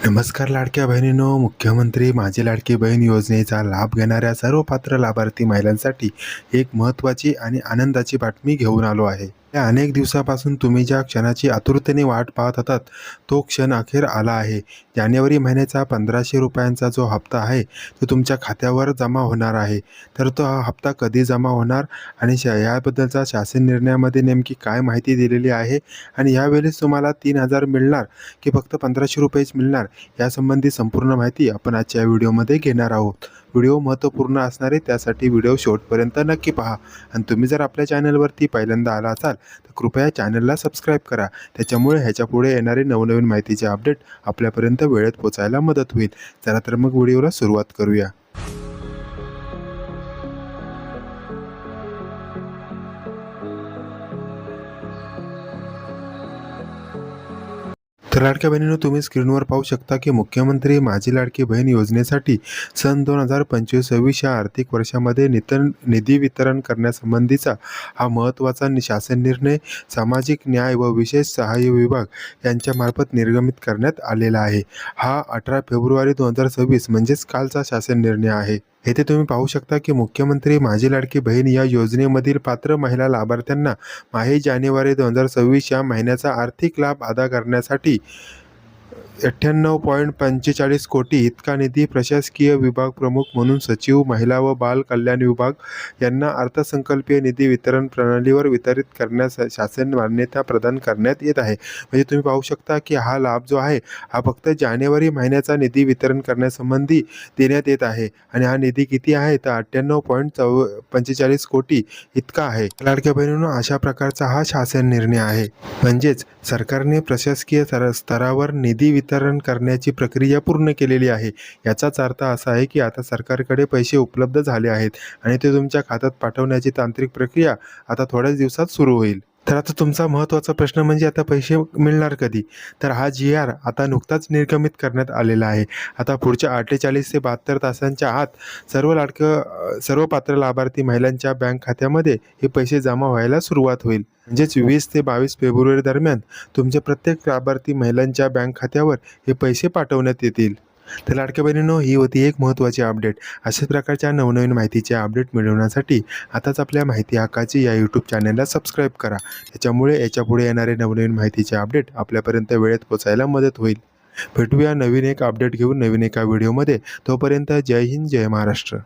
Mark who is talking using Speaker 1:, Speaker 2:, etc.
Speaker 1: नमस्कार लाडक्या बहिणींनो, मुख्यमंत्री माझी लाडकी बहीण योजनेचा लाभ घेणाऱ्या सर्व पात्र लाभार्थी महिलांसाठी एक महत्त्वाची आणि आनंदाची बातमी घेऊन आलो आहे. या अनेक दिवसापासून तुम्ही ज्या क्षणाची आतुरतेने वाट पाहत होतात, तो क्षण अखेर आला आहे. जानेवारी महिन्याचा 1500 रुपयांचा जो हप्ता आहे, तो तुमच्या खात्यावर जमा होणार आहे. तर तो हा हप्ता कधी जमा होणार आणि याबद्दलचा शासन निर्णयामध्ये नेमकी काय माहिती दिलेली आहे आणि यावेळेस तुम्हाला 3000 मिळणार की फक्त 1500 रुपयेच मिळणार, यासंबंधी संपूर्ण माहिती आपण आजच्या व्हिडिओमध्ये घेणार आहोत. व्हिडिओ महत्त्वपूर्ण असणार आहे, त्यासाठी व्हिडिओ शेवटपर्यंत नक्की पहा. आणि तुम्ही जर आपल्या चॅनलवरती पहिल्यांदा आला असाल तर कृपया चॅनलला सबस्क्राईब करा. त्याच्यामुळे ह्याच्यापुढे येणारे नवनवीन माहितीचे अपडेट आपल्यापर्यंत वेळेत पोहोचायला मदत होईल. चला तर मग व्हिडिओला सुरुवात करूया. तर लाडक्या बहिणींनो, तुम्ही स्क्रीनवर पाहू शकता की मुख्यमंत्री माझी लाडकी बहीण योजनेसाठी सन 2025-26 या आर्थिक वर्षामध्ये निधी वितरण करण्यासंबंधीचा हा महत्त्वाचा शासन निर्णय सामाजिक न्याय व विशेष सहाय्य विभाग यांच्यामार्फत निर्गमित करण्यात आलेला आहे. हा 18 फेब्रुवारी 2026 म्हणजेच कालचा शासन निर्णय आहे. येथे तुम्ही पाहू शकता की मुख्यमंत्री माझी लाडकी बहीण या योजनेमधील पात्र महिला लाभार्थ्यांना जानेवारी 2026 या महिन्याचा आर्थिक लाभ अदा करण्यासाठी 98.45 कोटी इतका निधी प्रशासकीय विभाग प्रमुख म्हणून सचिव, महिला व बाल कल्याण विभाग यांना अर्थसंकल्पीय निधी वितरण प्रणालीवर वितरित करण्यास शासन मान्यता प्रदान करण्यात येत आहे. म्हणजे तुम्ही पाहू शकता की हा लाभ जो आहे हा फक्त जानेवारी महिन्याचा निधी वितरण करण्यासंबंधी देण्यात येत आहे आणि हा निधी किती आहे तर 98.45 कोटी इतका आहे. लाडक्या बहिणींनो, अशा प्रकारचा हा शासन निर्णय आहे. म्हणजेच सरकारने प्रशासकीय स्तरावर निधी वितरण करण्याची प्रक्रिया पूर्ण केलेली आहे. याचाच अर्थ असा आहे की आता सरकारकडे पैसे उपलब्ध झाले आहेत आणि ते तुमच्या खात्यात पाठवण्याची तांत्रिक प्रक्रिया आता थोड्याच दिवसात सुरू होईल. तर आता तुमचा महत्त्वाचा प्रश्न म्हणजे आता पैसे मिळणार कधी? तर हा GR आता नुकताच निर्गमित करण्यात आलेला आहे. आता पुढच्या 48 ते 72 तासांच्या आत सर्व पात्र लाभार्थी महिलांच्या बँक खात्यामध्ये हे पैसे जमा व्हायला सुरुवात होईल. म्हणजेच 20 ते 22 फेब्रुवारी दरम्यान तुमच्या प्रत्येक लाभार्थी महिलांच्या बँक खात्यावर हे पैसे पाठवण्यात येतील. तर लाडक्या बहिणींनो, ही होती एक महत्त्वाची अपडेट. अशाच प्रकारच्या नवनवीन माहितीचे अपडेट मिळवण्यासाठी आताच आपल्या माहिती हक्काची या यूट्यूब चॅनलला सबस्क्राईब करा. त्याच्यामुळे याच्यापुढे येणारे नवनवीन माहितीचे अपडेट आपल्यापर्यंत वेळेत पोहोचायला मदत होईल. भेटूया नवीन एक अपडेट घेऊन नवीन एका व्हिडिओमध्ये. तोपर्यंत जय हिंद, जय महाराष्ट्र.